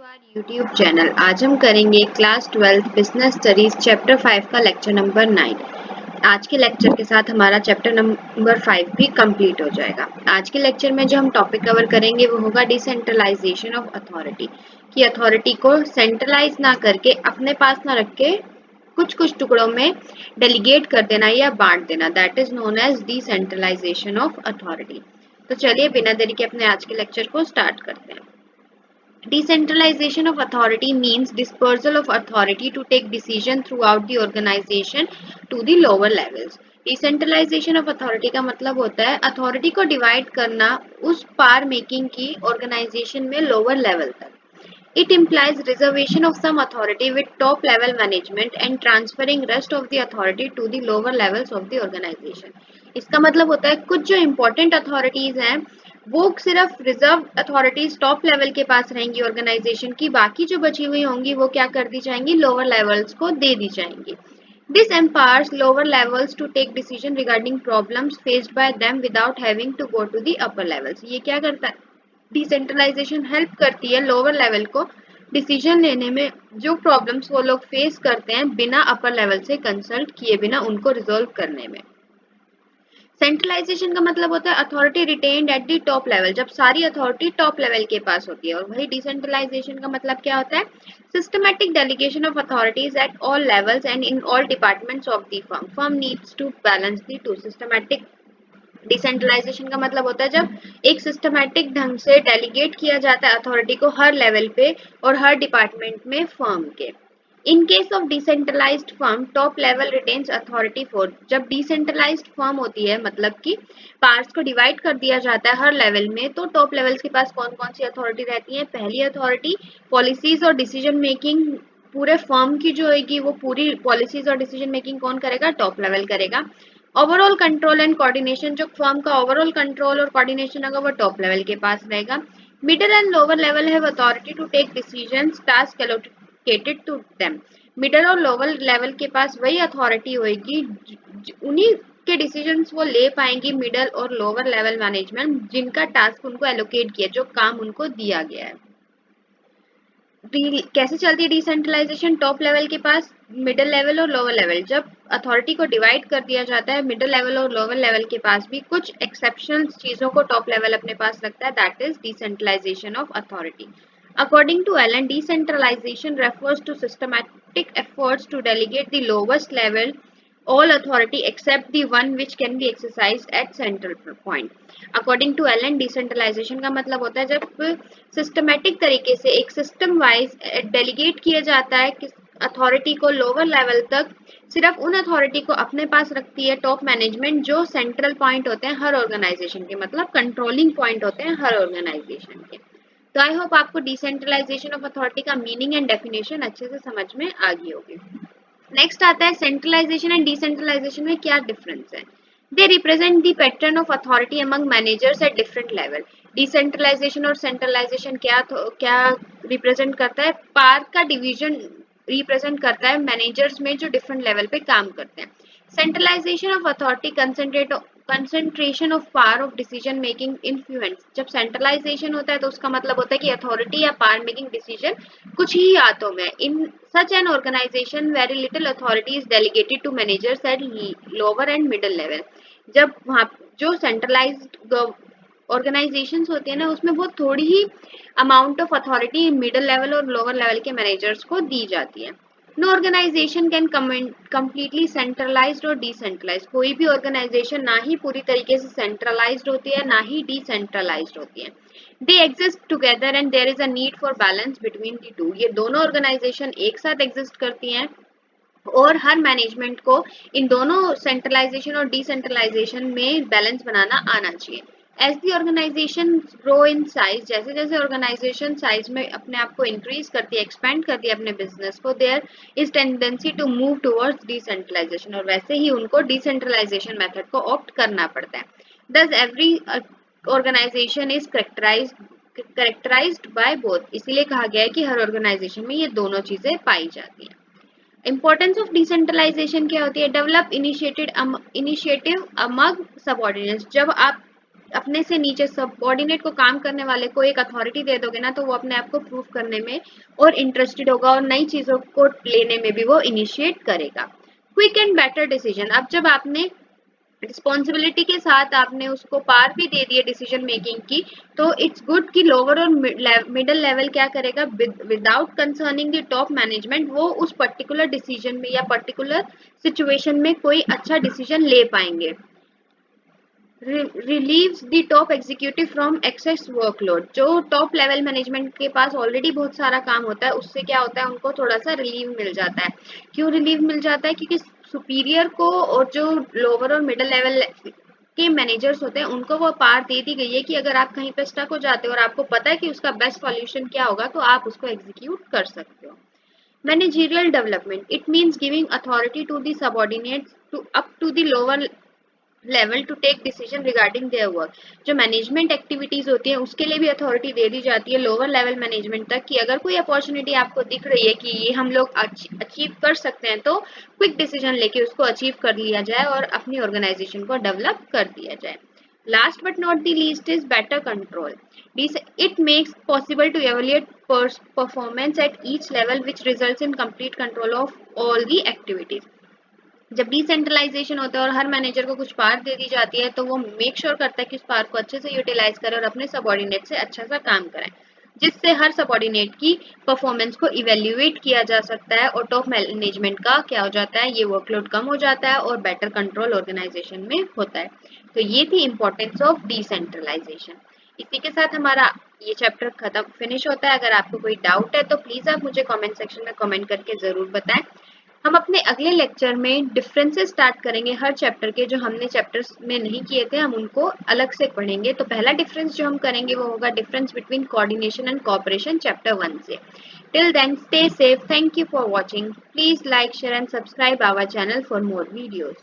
Our YouTube channel. आज हम करेंगे क्लास 12 बिजनेस स्टडीज चैप्टर 5 का लेक्चर नंबर 9। आज के लेक्चर के साथ हमारा चैप्टर नंबर 5 भी कंप्लीट हो जाएगा। आज के लेक्चर में जो हम टॉपिक कवर करेंगे वो होगा डिसेंट्रलाइजेशन ऑफ अथॉरिटी, कि अथॉरिटी को सेंट्रलाइज ना करके अपने पास ना रख के कुछ कुछ टुकड़ों में डेलीगेट कर देना या बांट देना, that is known as decentralisation of authority. तो चलिए बिना देरी के अपने आज के लेक्चर को स्टार्ट करते हैं। Decentralization of authority means dispersal of authority to take decision throughout the organization to the lower levels. Decentralization of authority का मतलब होता है अथॉरिटी को डिवाइड करना उस पार मेकिंग की ऑर्गेनाइजेशन में लोअर लेवल तक. It implies reservation of some authority with top level management and transferring rest of the authority to the lower levels of the organization. इसका मतलब होता है कुछ जो इम्पोर्टेंट अथॉरिटीज हैं वो सिर्फ रिजर्व अथॉरिटीज टॉप लेवल के पास रहेंगी ऑर्गेनाइजेशन की, बाकी जो बची हुई होंगी वो क्या कर दी जाएंगी, लोअर लेवल्स को दे दी जाएंगी. This empowers lower levels to take decision regarding problems faced by them without having to go to the upper levels. ये क्या करता है, डिसेंट्रलाइजेशन हेल्प करती है लोअर लेवल को डिसीजन लेने में जो प्रॉब्लम्स वो लोग फेस करते हैं बिना अपर लेवल से कंसल्ट किए बिना उनको रिजोल्व करने में. सेंट्रलाइजेशन का मतलब होता है authority retained at the top level, जब सारी अथॉरिटी टॉप लेवल के पास होती है. और वही डिसेंट्रलाइजेशन का मतलब क्या होता है, systematic delegation of authorities at all levels and in all departments of the firm. Firm needs to balance the two. Systematic decentralisation का मतलब होता है जब एक सिस्टमैटिक ढंग से डेलीगेट किया जाता है अथॉरिटी को हर लेवल पे और हर डिपार्टमेंट में फर्म के. In case of decentralised firm top level retains authority for. जब डिसेंट्रलाइज्ड फर्म होती है मतलब कि पार्ट्स को डिवाइड कर दिया जाता है हर लेवल में, तो टॉप लेवल्स के पास कौन कौन सी अथॉरिटी रहती है. पहली अथॉरिटी पॉलिसीज और डिसीजन मेकिंग पूरे फर्म की जो होगी वो पूरी पॉलिसीज और डिसीजन मेकिंग कौन करेगा, टॉप लेवल करेगा. ओवरऑल कंट्रोल एंड कोऑर्डिनेशन, जो फर्म का ओवरऑल कंट्रोल और कोऑर्डिनेशन होगा वो टॉप लेवल के पास रहेगा. Middle and lower level have authority to take decisions task allocated to them. Middle और लोअर लेवल के पास वही अथॉरिटी होगी, उन्हीं के डिसीजंस वो ले पाएंगी मिडिल और लोअर लेवल मैनेजमेंट जिनका टास्क उनको एलोकेट किया, जो काम उनको दिया गया है. कैसे चलती है डिसेंट्रलाइजेशन, टॉप लेवल के पास मिडिल लेवल और लोअर लेवल. जब अथॉरिटी को डिवाइड कर दिया जाता है मिडिल लेवल और लोअर लेवल के पास भी कुछ एक्सेप्शनल चीजों को टॉप लेवल अपने पास रखता है, that is decentralisation of authority. According to Allen, decentralization refers to systematic efforts to delegate the lowest level all authority except the one which can be exercised at central point. According to Allen, decentralization का मतलब होता है जब systematic तरीके से एक system wise delegate किया जाता है कि अथॉरिटी को लोअर लेवल तक, सिर्फ उन अथॉरिटी को अपने पास रखती है टॉप मैनेजमेंट जो सेंट्रल पॉइंट होते हैं हर ऑर्गेनाइजेशन के, मतलब कंट्रोलिंग पॉइंट होते हैं हर ऑर्गेनाइजेशन के. तो आई होप आपको डिसेंट्रलाइजेशन ऑफ अथॉरिटी का मीनिंग एंड डेफिनेशन अच्छे से समझ में आ गई होगी. नेक्स्ट आता है सेंट्रलाइजेशन एंड डिसेंट्रलाइजेशन में क्या डिफरेंस है. They represent the pattern of authority among managers at different level. Decentralisation और सेंट्रलाइजेशन क्या रिप्रेजेंट करता है, पार का डिवीजन रिप्रेजेंट करता है मैनेजर्स में जो डिफरेंट लेवल पे काम करते हैं. Centralisation of authority concentration of power of decision making influence. जब सेंट्रलाइजेशन होता है तो उसका मतलब होता है कि अथॉरिटी या पावर मेकिंग डिसीजन कुछ ही हाथों में. In such an organisation very little authority is delegated to managers at lower and middle level. जब वहाँ जो सेंट्रलाइज्ड ऑर्गेनाइजेशंस होते हैं ना उसमें बहुत थोड़ी ही amount of authority middle level और लोअर लेवल के मैनेजर्स को दी जाती है. No organisation can completely centralised और डिसेंट्रलाइज्ड. कोई भी ऑर्गेनाइजेशन ना ही पूरी तरीके से सेंट्रलाइज्ड होती है ना ही डिसेंट्रलाइज्ड होती है. They exist together and there is a need for balance between the two. ये दोनों ऑर्गेनाइजेशन एक साथ एग्जिस्ट करती हैं और हर मैनेजमेंट को इन दोनों सेंट्रलाइजेशन और डिसेंट्रलाइजेशन में बैलेंस बनाना आना चाहिए. As the organisation grow in size, जैसे जैसे ऑर्गेनाइजेशन साइज में अपने आप को इंक्रीज करती है, एक्सपेंड करती है अपने बिजनेस को, there is tendency to move towards decentralisation, और वैसे ही उनको डिसेंट्रलाइजेशन मेथड को ऑप्ट करना पड़ता है. Thus every organisation is characterised by both. इसीलिए कहा गया है कि हर ऑर्गेनाइजेशन में ये दोनों चीजें पाई जाती हैं. इंपॉर्टेंस ऑफ डिसेंट्रलाइजेशन क्या होती है, डेवलप इनिशिएटिव अमंग सबऑर्डिनेट्स. जब आप अपने से नीचे सबऑर्डिनेट को काम करने वाले को एक अथॉरिटी दे दोगे ना, तो वो अपने आप को प्रूव करने में और इंटरेस्टेड होगा और नई चीजों को लेने में भी वो इनिशिएट करेगा। क्विक एंड बेटर डिसीजन, अब जब आपने रिस्पॉन्सिबिलिटी के साथ आपने उसको पार भी दे दिए डिसीजन मेकिंग की, तो इट्स गुड कि लोअर और मिडिल लेवल क्या करेगा, without concerning the top management, वो उस पर्टिकुलर डिसीजन में या पर्टिकुलर सिचुएशन में कोई अच्छा डिसीजन ले पाएंगे। Relieves the top executive from excess workload, जो टॉप लेवल मैनेजमेंट के पास ऑलरेडी बहुत सारा काम होता है, उससे क्या होता है, उनको थोड़ा सा रिलीव मिल जाता है। क्यों रिलीव मिल जाता है? क्योंकि सुपीरियर को और जो लोअर और मिडिल लेवल के मैनेजर्स होते हैं उनको वो पावर दे दी गई है कि अगर आप कहीं पे स्टक हो जाते हो और आपको पता है कि उसका बेस्ट सॉल्यूशन क्या होगा, तो आप उसको एग्जीक्यूट कर सकते हो। Managerial development, it means giving authority to the subordinates to up to the lower level to take decision regarding their work. जो मैनेजमेंट एक्टिविटीज होती है उसके लिए भी अथॉरिटी दे दी जाती है लोअर लेवल मैनेजमेंट तक, कि अगर कोई अपॉर्चुनिटी आपको दिख रही है कि ये हम लोग अचीव कर सकते हैं, तो क्विक डिसीजन लेके उसको अचीव कर लिया जाए और अपनी ऑर्गेनाइजेशन को डेवलप कर दिया जाए। Last but not the least is better control, it makes possible to evaluate performance at each level, which results in complete control of all the activities। जब डिसेंट्रलाइजेशन होता है और हर मैनेजर को कुछ पावर दे दी जाती है, तो वो मेक श्योर करता है कि उस पावर को अच्छे से यूटिलाइज करें और अपने सबऑर्डिनेट से अच्छा सा काम कराएं, जिससे हर सबऑर्डिनेट की परफॉर्मेंस को इवेल्युएट किया जा सकता है और टॉप मैनेजमेंट का क्या हो जाता है, ये वर्कलोड कम हो जाता है और बेटर कंट्रोल ऑर्गेनाइजेशन में होता है। तो ये थी इंपॉर्टेंस ऑफ डिसेंट्रलाइजेशन। इसी के साथ हमारा ये चैप्टर खत्म फिनिश होता है। अगर आपको कोई डाउट है तो प्लीज आप मुझे कमेंट सेक्शन में कमेंट करके जरूर बताएं। हम अपने अगले लेक्चर में डिफरेंसेस स्टार्ट करेंगे हर चैप्टर के, जो हमने चैप्टर्स में नहीं किए थे हम उनको अलग से पढ़ेंगे। तो पहला डिफरेंस जो हम करेंगे वो होगा difference between coordination and cooperation, chapter 1 से। Till then stay safe, thank you for watching, please like share and subscribe our channel for more videos.